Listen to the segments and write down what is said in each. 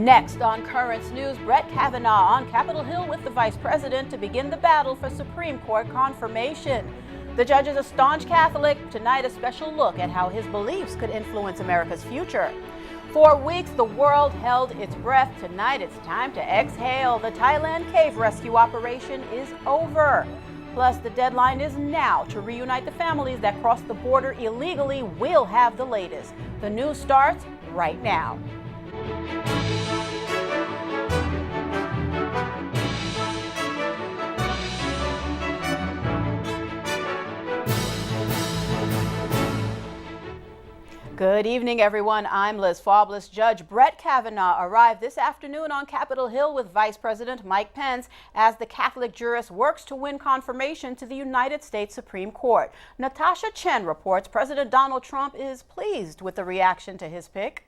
Next on Currents News, Brett Kavanaugh on Capitol Hill with the Vice President to begin the battle for Supreme Court confirmation. The judge is a staunch Catholic. Tonight, a special look at how his beliefs could influence America's future. For weeks, the world held its breath. Tonight, it's time to exhale. The Thailand cave rescue operation is over. Plus, the deadline is now to reunite the families that crossed the border illegally. We'll have the latest. The news starts right now. Good evening, everyone. I'm Liz Faublas. Judge Brett Kavanaugh arrived this afternoon on Capitol Hill with Vice President Mike Pence as the Catholic jurist works to win confirmation to the United States Supreme Court. Natasha Chen reports President Donald Trump is pleased with the reaction to his pick.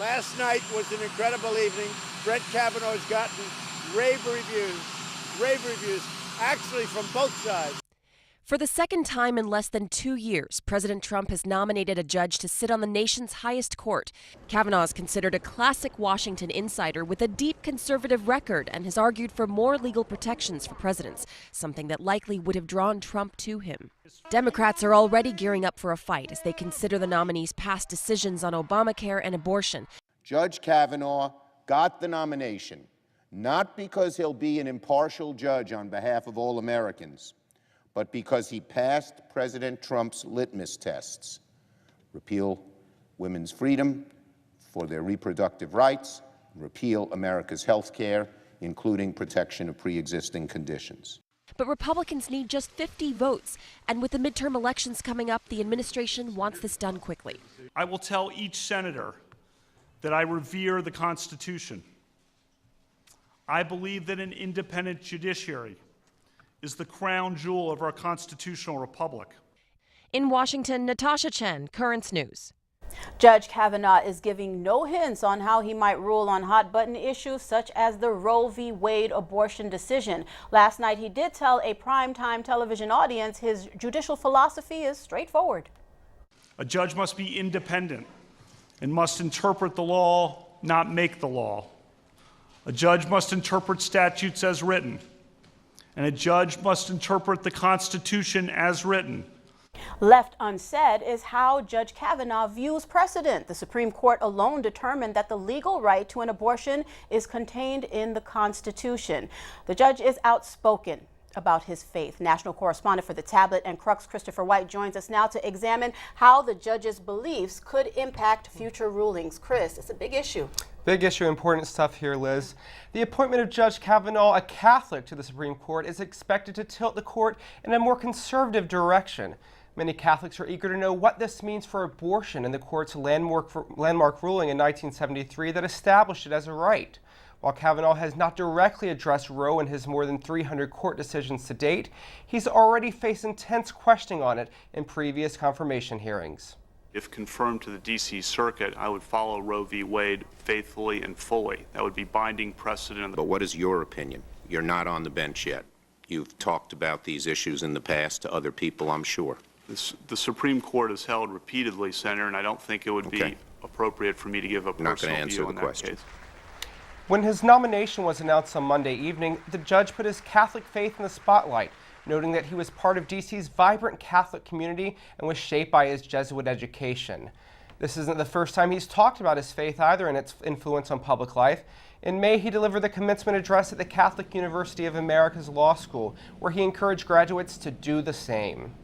Last night was an incredible evening. Brett Kavanaugh has gotten rave reviews, actually from both sides. For the second time in less than 2 years, President Trump has nominated a judge to sit on the nation's highest court. Kavanaugh is considered a classic Washington insider with a deep conservative record and has argued for more legal protections for presidents, something that likely would have drawn Trump to him. Democrats are already gearing up for a fight as they consider the nominee's past decisions on Obamacare and abortion. Judge Kavanaugh got the nomination, not because he'll be an impartial judge on behalf of all Americans, but because he passed President Trump's litmus tests: repeal women's freedom for their reproductive rights, repeal America's health care, including protection of pre-existing conditions. But Republicans need just 50 votes, and with the midterm elections coming up, the administration wants this done quickly. I will tell each senator that I revere the Constitution. I believe that an independent judiciary is the crown jewel of our constitutional republic. In Washington, Natasha Chen, Currents News. Judge Kavanaugh is giving no hints on how he might rule on hot-button issues such as the Roe v. Wade abortion decision. Last night, he did tell a primetime television audience his judicial philosophy is straightforward. A judge must be independent and must interpret the law, not make the law. A judge must interpret statutes as written, and a judge must interpret the Constitution as written. Left unsaid is how Judge Kavanaugh views precedent. The Supreme Court alone determined that the legal right to an abortion is contained in the Constitution. The judge is outspoken about his faith. National correspondent for The Tablet and Crux, Christopher White, joins us now to examine how the judge's beliefs could impact future rulings. Chris, it's a big issue. Big issue, important stuff here, Liz. The appointment of Judge Kavanaugh, a Catholic, to the Supreme Court is expected to tilt the court in a more conservative direction. Many Catholics are eager to know what this means for abortion and the court's landmark ruling in 1973 that established it as a right. While Kavanaugh has not directly addressed Roe in his more than 300 court decisions to date, he's already faced intense questioning on it in previous confirmation hearings. If confirmed to the D.C. Circuit, I would follow Roe v. Wade faithfully and fully. That would be binding precedent. But what is your opinion? You're not on the bench yet. You've talked about these issues in the past to other people, I'm sure. The Supreme Court has held repeatedly, Senator, and I don't think it would be appropriate for me to give a personal view on that case. When his nomination was announced on Monday evening, the judge put his Catholic faith in the spotlight, noting that he was part of D.C.'s vibrant Catholic community and was shaped by his Jesuit education. This isn't the first time he's talked about his faith either and its influence on public life. In May, he delivered the commencement address at the Catholic University of America's Law School, where he encouraged graduates to do the same.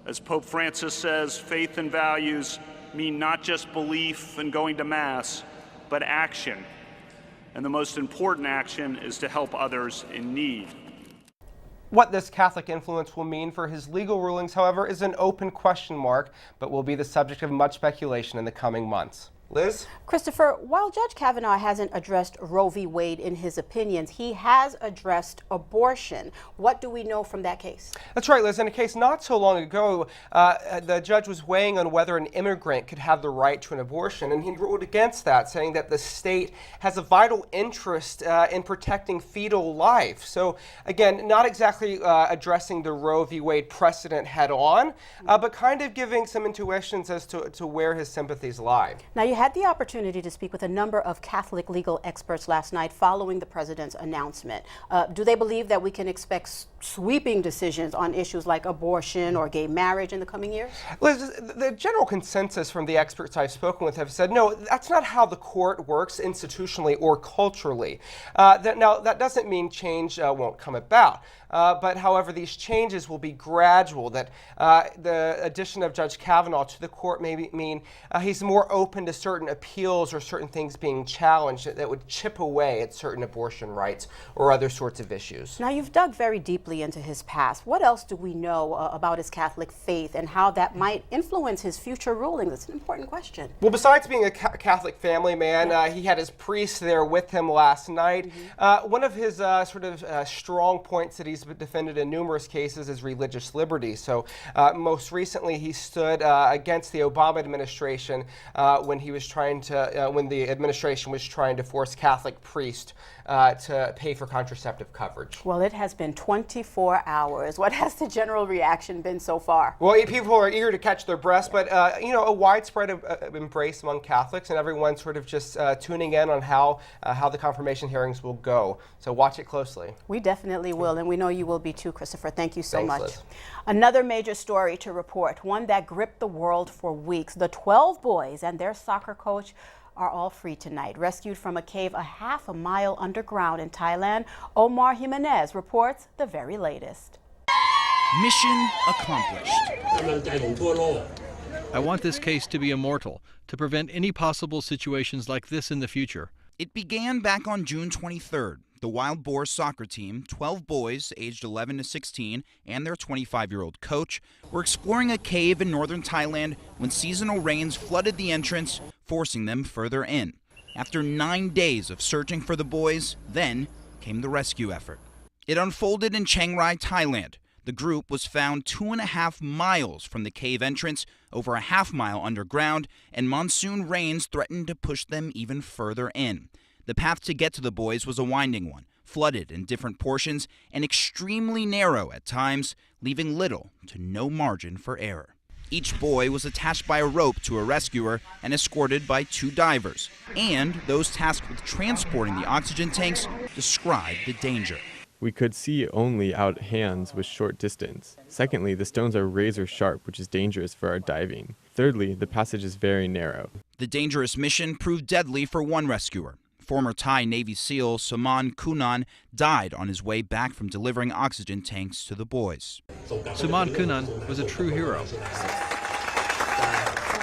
As Pope Francis says, faith and values mean not just belief and going to Mass, but action. And the most important action is to help others in need. What this Catholic influence will mean for his legal rulings, however, is an open question mark, but will be the subject of much speculation in the coming months. Liz? Christopher, while Judge Kavanaugh hasn't addressed Roe v. Wade in his opinions, he has addressed abortion. What do we know from that case? That's right, Liz. In a case not so long ago, the judge was weighing on whether an immigrant could have the right to an abortion, and he ruled against that, saying that the state has a vital interest in protecting fetal life. So, again, not exactly addressing the Roe v. Wade precedent head on, but kind of giving some intuitions as to where his sympathies lie. Now, you had the opportunity to speak with a number of Catholic legal experts last night following the president's announcement. Do they believe that we can expect sweeping decisions on issues like abortion or gay marriage in the coming years? Liz, the general consensus from the experts I've spoken with have said, no, that's not how the court works institutionally or culturally. Now, that doesn't mean change won't come about. But however, these changes will be gradual, that the addition of Judge Kavanaugh to the court may mean he's more open to certain appeals or certain things being challenged that would chip away at certain abortion rights or other sorts of issues. Now, you've dug very deeply into his past. What else do we know about his Catholic faith and how that might influence his future rulings? That's an important question. Well, besides being a Catholic family man, he had his priest there with him last night. One of his strong points that he's defended in numerous cases is religious liberty. So most recently he stood against the Obama administration when the administration was trying to force Catholic priests to pay for contraceptive coverage. Well, it has been 24 hours. What has the general reaction been so far? Well, people are eager to catch their breath, but a widespread embrace among Catholics, and everyone's sort of just tuning in on how the confirmation hearings will go. So watch it closely. We definitely will, and we know you will be too, Christopher. Thank you so much. Liz. Another major story to report, one that gripped the world for weeks. The 12 boys and their soccer coach are all free tonight. Rescued from a cave a half a mile underground in Thailand, Omar Jimenez reports the very latest. Mission accomplished. I want this case to be immortal, to prevent any possible situations like this in the future. It began back on June 23rd. The Wild Boars soccer team, 12 boys aged 11 to 16, and their 25-year-old coach were exploring a cave in northern Thailand when seasonal rains flooded the entrance, forcing them further in. After 9 days of searching for the boys, then came the rescue effort. It unfolded in Chiang Rai, Thailand. The group was found 2.5 miles from the cave entrance, over a half mile underground, and monsoon rains threatened to push them even further in. The path to get to the boys was a winding one, flooded in different portions and extremely narrow at times, leaving little to no margin for error. Each boy was attached by a rope to a rescuer and escorted by 2 divers, and those tasked with transporting the oxygen tanks described the danger. We could see only out hands with short distance. Secondly, the stones are razor sharp, which is dangerous for our diving. Thirdly, the passage is very narrow. The dangerous mission proved deadly for one rescuer. Former Thai Navy SEAL Saman Kunan died on his way back from delivering oxygen tanks to the boys. Saman Kunan was a true hero.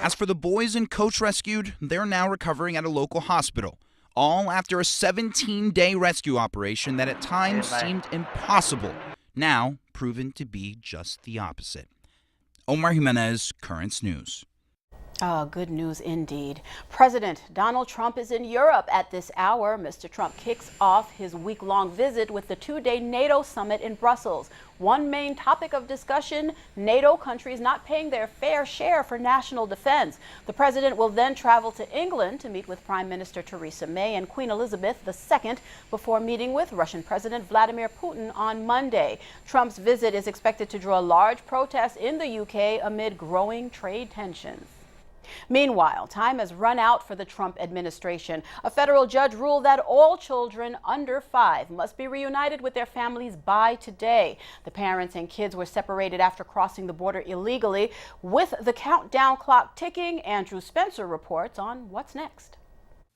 As for the boys and coach rescued, they're now recovering at a local hospital, all after a 17-day rescue operation that at times seemed impossible, now proven to be just the opposite. Omar Jimenez, Currents News. Oh, good news indeed. President Donald Trump is in Europe at this hour. Mr. Trump kicks off his week-long visit with the 2-day NATO summit in Brussels. One main topic of discussion, NATO countries not paying their fair share for national defense. The president will then travel to England to meet with Prime Minister Theresa May and Queen Elizabeth II before meeting with Russian President Vladimir Putin on Monday. Trump's visit is expected to draw large protests in the UK amid growing trade tensions. Meanwhile, time has run out for the Trump administration. A federal judge ruled that all children under 5 must be reunited with their families by today. The parents and kids were separated after crossing the border illegally. With the countdown clock ticking, Andrew Spencer reports on what's next.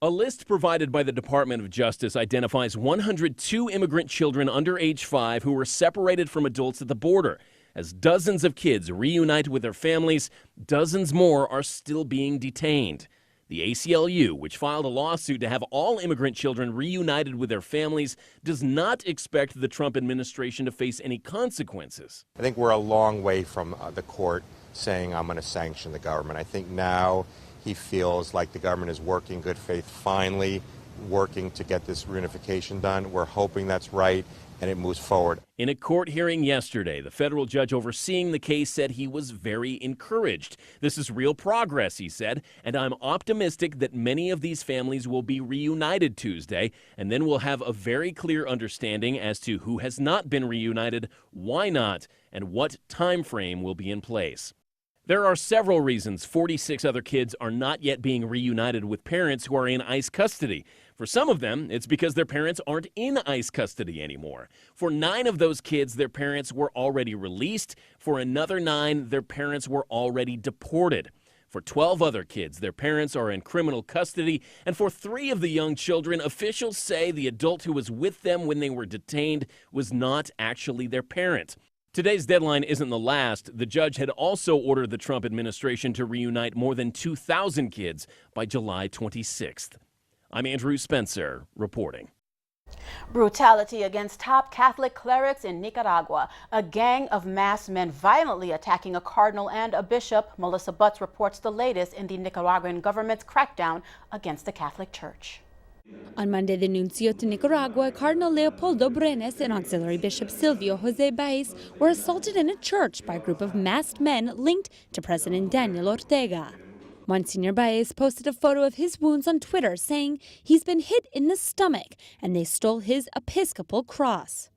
A list provided by the Department of Justice identifies 102 immigrant children under age 5 who were separated from adults at the border. As dozens of kids reunite with their families, dozens more are still being detained. The ACLU, which filed a lawsuit to have all immigrant children reunited with their families, does not expect the Trump administration to face any consequences. I think we're a long way from the court saying I'm going to sanction the government. I think now he feels like the government is working in good faith, finally working to get this reunification done. We're hoping that's right, and it moves forward. In a court hearing yesterday, the federal judge overseeing the case said he was very encouraged. This is real progress, he said, and I'm optimistic that many of these families will be reunited Tuesday, and then we'll have a very clear understanding as to who has not been reunited, why not, and what time frame will be in place. There are several reasons 46 other kids are not yet being reunited with parents who are in ICE custody. For some of them, it's because their parents aren't in ICE custody anymore. For 9 of those kids, their parents were already released. For another 9, their parents were already deported. For 12 other kids, their parents are in criminal custody. And for 3 of the young children, officials say the adult who was with them when they were detained was not actually their parent. Today's deadline isn't the last. The judge had also ordered the Trump administration to reunite more than 2,000 kids by July 26th. I'm Andrew Spencer, reporting. Brutality against top Catholic clerics in Nicaragua. A gang of masked men violently attacking a cardinal and a bishop. Melissa Butts reports the latest in the Nicaraguan government's crackdown against the Catholic Church. On Monday, the nuncio to Nicaragua, Cardinal Leopoldo Brenes, and Auxiliary Bishop Silvio Jose Baez were assaulted in a church by a group of masked men linked to President Daniel Ortega. Monsignor Baez posted a photo of his wounds on Twitter, saying he's been hit in the stomach and they stole his episcopal cross.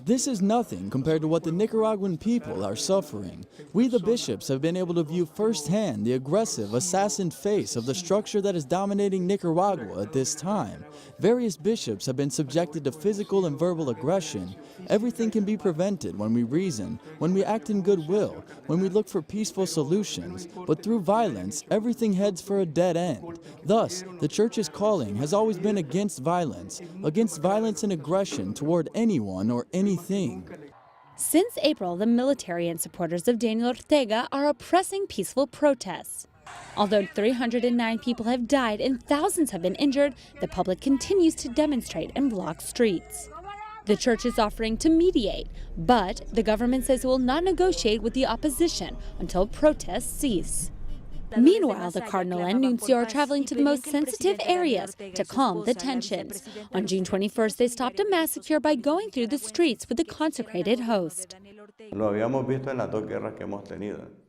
This is nothing compared to what the Nicaraguan people are suffering. We, the bishops, have been able to view firsthand the aggressive, assassin face of the structure that is dominating Nicaragua at this time. Various bishops have been subjected to physical and verbal aggression. Everything can be prevented when we reason, when we act in goodwill, when we look for peaceful solutions. But through violence, everything heads for a dead end. Thus, the Church's calling has always been against violence and aggression toward anyone or anything. Since April, the military and supporters of Daniel Ortega are oppressing peaceful protests. Although 309 people have died and thousands have been injured, the public continues to demonstrate and block streets. The church is offering to mediate, but the government says it will not negotiate with the opposition until protests cease. Meanwhile, the cardinal and nuncio are traveling to the most sensitive areas to calm the tensions. On June 21st, they stopped a massacre by going through the streets with the consecrated host.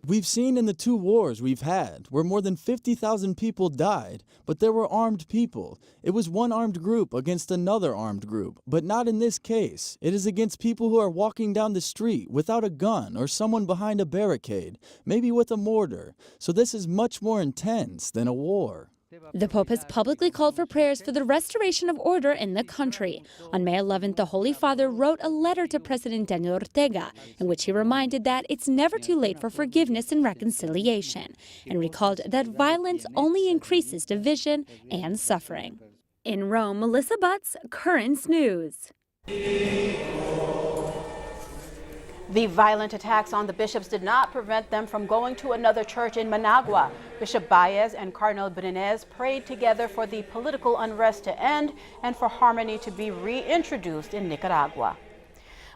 We've seen in the 2 wars we've had, where more than 50,000 people died, but there were armed people. It was one armed group against another armed group, but not in this case. It is against people who are walking down the street without a gun or someone behind a barricade, maybe with a mortar. So this is much more intense than a war. The Pope has publicly called for prayers for the restoration of order in the country. On May 11th, the Holy Father wrote a letter to President Daniel Ortega, in which he reminded that it's never too late for forgiveness and reconciliation, and recalled that violence only increases division and suffering. In Rome, Melissa Butts, Currents News. The violent attacks on the bishops did not prevent them from going to another church in Managua. Bishop Baez and Cardinal Brenes prayed together for the political unrest to end and for harmony to be reintroduced in Nicaragua.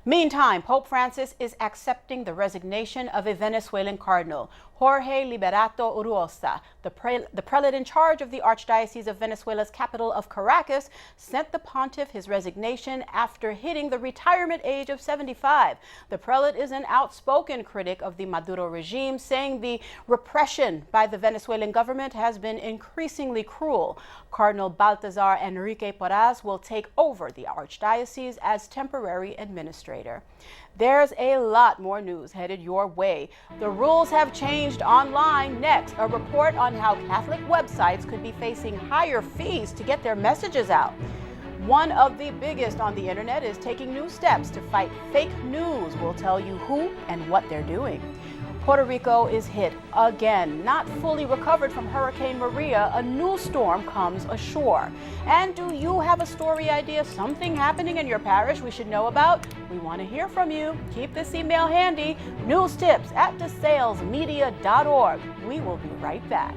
Meantime, Pope Francis is accepting the resignation of a Venezuelan Cardinal, Jorge Liberato Uruosa. The prelate in charge of the Archdiocese of Venezuela's capital of Caracas sent the pontiff his resignation after hitting the retirement age of 75. The prelate is an outspoken critic of the Maduro regime, saying the repression by the Venezuelan government has been increasingly cruel. Cardinal Baltazar Enrique Porras will take over the Archdiocese as temporary administrator. There's a lot more news headed your way. The rules have changed online. Next, a report on how Catholic websites could be facing higher fees to get their messages out. One of the biggest on the internet is taking new steps to fight fake news. We'll tell you who and what they're doing. Puerto Rico is hit again. Not fully recovered from Hurricane Maria, a new storm comes ashore. And do you have a story idea, something happening in your parish we should know about? We want to hear from you. Keep this email handy, newstips@desalesmedia.org. We will be right back.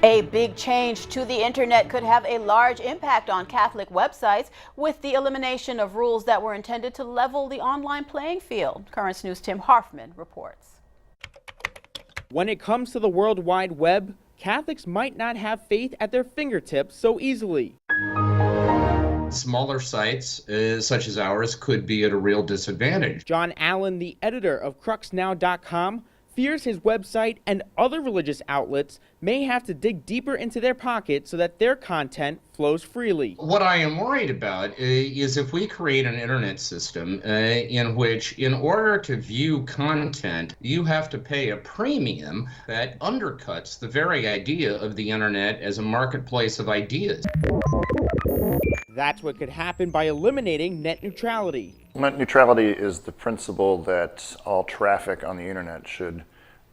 A big change to the internet could have a large impact on Catholic websites with the elimination of rules that were intended to level the online playing field. Currents News' Tim Harfman reports. When it comes to the World Wide Web, Catholics might not have faith at their fingertips so easily. Smaller sites such as ours could be at a real disadvantage. John Allen, the editor of CruxNow.com, fears his website and other religious outlets may have to dig deeper into their pocket so that their content flows freely. What I am worried about is if we create an internet system in which, in order to view content, you have to pay a premium that undercuts the very idea of the internet as a marketplace of ideas. That's what could happen by eliminating net neutrality. Net neutrality is the principle that all traffic on the internet should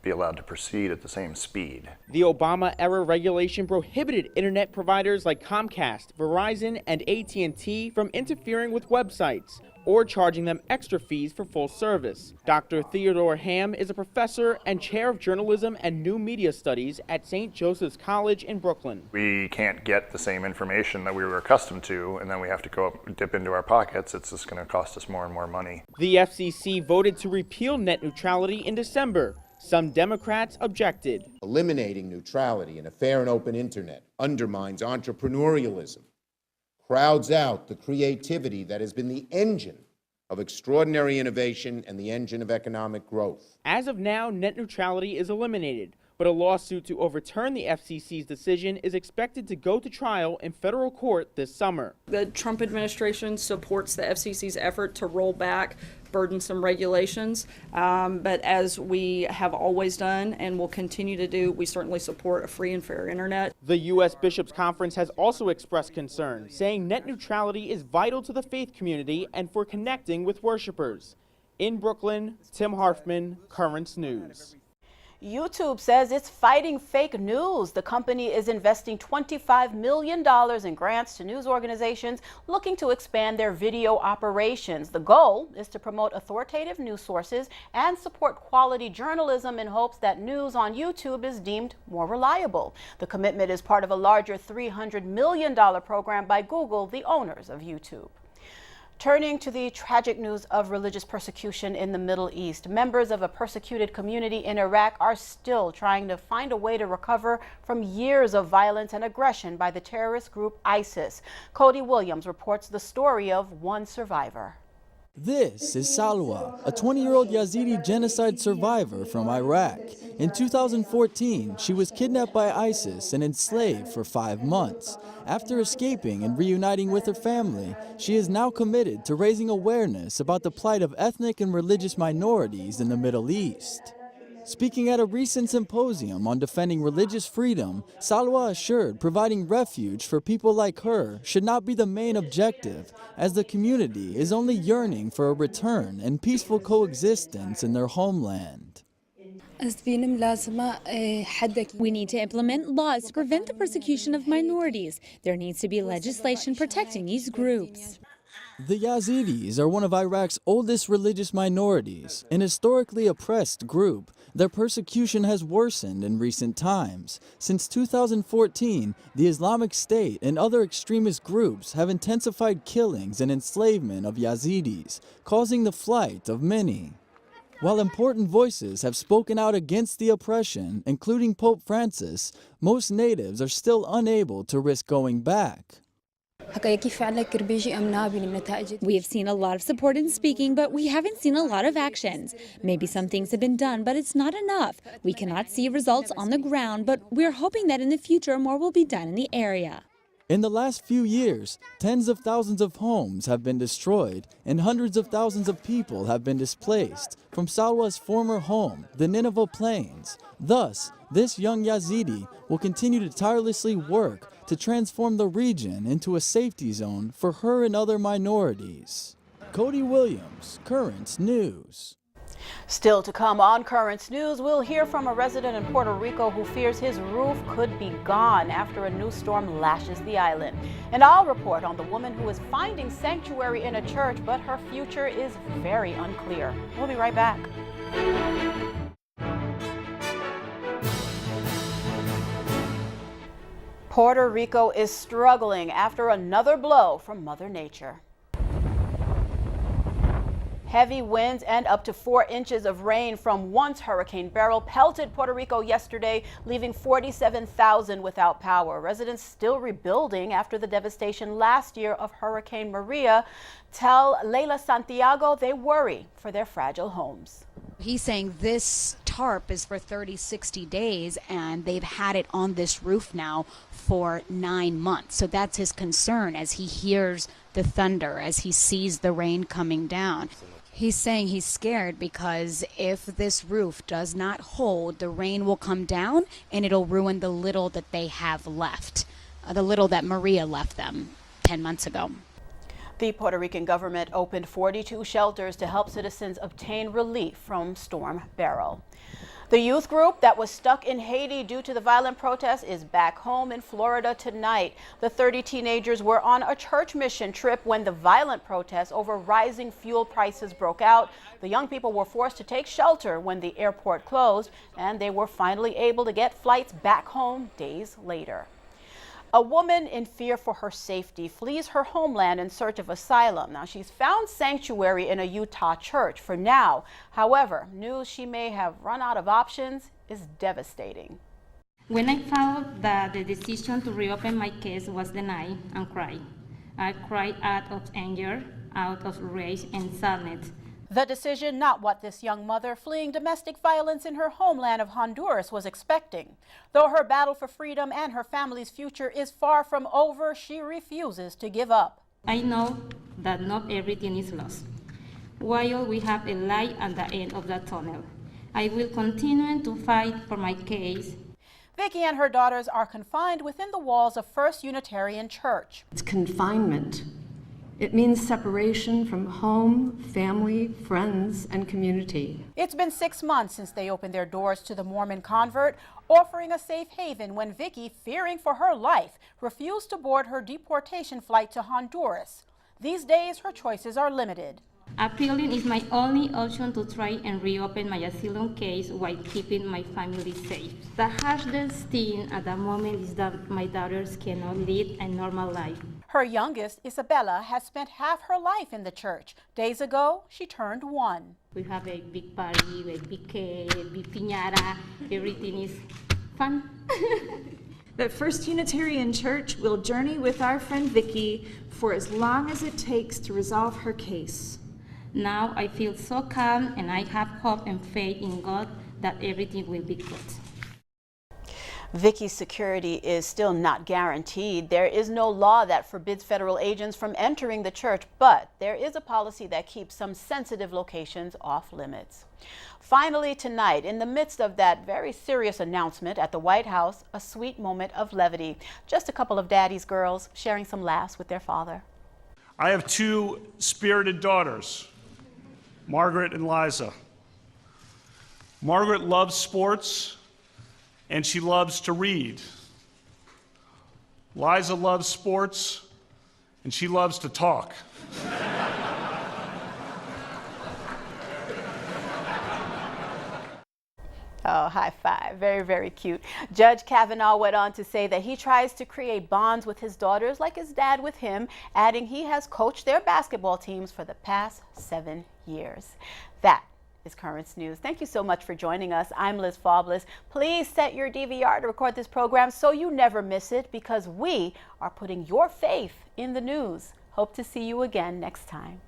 be allowed to proceed at the same speed. The Obama-era regulation prohibited internet providers like Comcast, Verizon, and AT&T from interfering with websites or charging them extra fees for full service. Dr. Theodore Ham is a professor and chair of journalism and new media studies at St. Joseph's College in Brooklyn. We can't get the same information that we were accustomed to, and then we have to go up and dip into our pockets. It's just going to cost us more and more money. The FCC voted to repeal net neutrality in December. Some Democrats objected. Eliminating neutrality in a fair and open internet undermines entrepreneurialism, crowds out the creativity that has been the engine of extraordinary innovation and the engine of economic growth. As of now, net neutrality is eliminated, but a lawsuit to overturn the FCC's decision is expected to go to trial in federal court this summer. The Trump administration supports the FCC's effort to roll back burdensome regulations, but as we have always done and will continue to do, we certainly support a free and fair internet. The U.S. Bishops' Conference has also expressed concern, saying net neutrality is vital to the faith community and for connecting with worshipers. In Brooklyn, Tim Harfman, Currents News. YouTube says it's fighting fake news. The company is investing $25 million in grants to news organizations looking to expand their video operations. The goal is to promote authoritative news sources and support quality journalism in hopes that news on YouTube is deemed more reliable. The commitment is part of a larger $300 million program by Google, the owners of YouTube. Turning to the tragic news of religious persecution in the Middle East, members of a persecuted community in Iraq are still trying to find a way to recover from years of violence and aggression by the terrorist group ISIS. Cody Williams reports the story of one survivor. This is Salwa, a 20-year-old Yazidi genocide survivor from Iraq. In 2014, she was kidnapped by ISIS and enslaved for 5 months. After escaping and reuniting with her family, she is now committed to raising awareness about the plight of ethnic and religious minorities in the Middle East. Speaking at a recent symposium on defending religious freedom, Salwa assured providing refuge for people like her should not be the main objective, as the community is only yearning for a return and peaceful coexistence in their homeland. We need to implement laws to prevent the persecution of minorities. There needs to be legislation protecting these groups. The Yazidis are one of Iraq's oldest religious minorities, an historically oppressed group. Their persecution has worsened in recent times. Since 2014, the Islamic State and other extremist groups have intensified killings and enslavement of Yazidis, causing the flight of many. While important voices have spoken out against the oppression, including Pope Francis, most natives are still unable to risk going back. We have seen a lot of support in speaking, but we haven't seen a lot of actions. Maybe some things have been done, but it's not enough. We cannot see results on the ground, but we're hoping that in the future more will be done in the area. In the last few years, tens of thousands of homes have been destroyed and hundreds of thousands of people have been displaced from Salwa's former home, the Nineveh Plains. Thus, this young Yazidi will continue to tirelessly work to transform the region into a safety zone for her and other minorities. Cody Williams, Currents News. Still to come on Currents News, we'll hear from a resident in Puerto Rico who fears his roof could be gone after a new storm lashes the island. And I'll report on the woman who is finding sanctuary in a church, but her future is very unclear. We'll be right back. Puerto Rico is struggling after another blow from Mother Nature. Heavy winds and up to 4 inches of rain from once Hurricane Beryl pelted Puerto Rico yesterday, leaving 47,000 without power. Residents still rebuilding after the devastation last year of Hurricane Maria tell Leila Santiago they worry for their fragile homes. He's saying this tarp is for 30, 60 days, and they've had it on this roof now for 9 months. So that's his concern as he hears the thunder, as he sees the rain coming down. He's saying he's scared because if this roof does not hold, the rain will come down and it'll ruin the little that they have left, the little that Maria left them 10 months ago. The Puerto Rican government opened 42 shelters to help citizens obtain relief from Storm Beryl. The youth group that was stuck in Haiti due to the violent protests is back home in Florida tonight. The 30 teenagers were on a church mission trip when the violent protests over rising fuel prices broke out. The young people were forced to take shelter when the airport closed, and they were finally able to get flights back home days later. A woman in fear for her safety flees her homeland in search of asylum. Now, she's found sanctuary in a Utah church for now. However, news she may have run out of options is devastating. When I found that the decision to reopen my case was denied, I cried. I cried out of anger, out of rage and sadness. The decision not what this young mother fleeing domestic violence in her homeland of Honduras was expecting. Though her battle for freedom and her family's future is far from over, she refuses to give up. I know that not everything is lost. While we have a light at the end of the tunnel, I will continue to fight for my case. Vicky and her daughters are confined within the walls of First Unitarian Church. It's confinement. It means separation from home, family, friends, and community. It's been 6 months since they opened their doors to the Mormon convert, offering a safe haven when Vicky, fearing for her life, refused to board her deportation flight to Honduras. These days, her choices are limited. Appealing is my only option to try and reopen my asylum case while keeping my family safe. The hardest thing at the moment is that my daughters cannot lead a normal life. Her youngest, Isabella, has spent half her life in the church. Days ago, she turned 1. We have a big party, a big cake, a big piñata. Everything is fun. The First Unitarian Church will journey with our friend Vicky for as long as it takes to resolve her case. Now I feel so calm and I have hope and faith in God that everything will be good. Vicky's security is still not guaranteed. There is no law that forbids federal agents from entering the church, but there is a policy that keeps some sensitive locations off limits. Finally tonight, in the midst of that very serious announcement at the White House, a sweet moment of levity. Just a couple of daddy's girls sharing some laughs with their father. I have 2 spirited daughters, Margaret and Liza. Margaret loves sports, and she loves to read. Liza loves sports, and she loves to talk. Oh, high five. Very, very cute. Judge Kavanaugh went on to say that he tries to create bonds with his daughters like his dad with him, adding he has coached their basketball teams for the past 7 years. That is Currents News. Thank you so much for joining us. I'm Liz Faublas. Please set your DVR to record this program so you never miss it, because we are putting your faith in the news. Hope to see you again next time.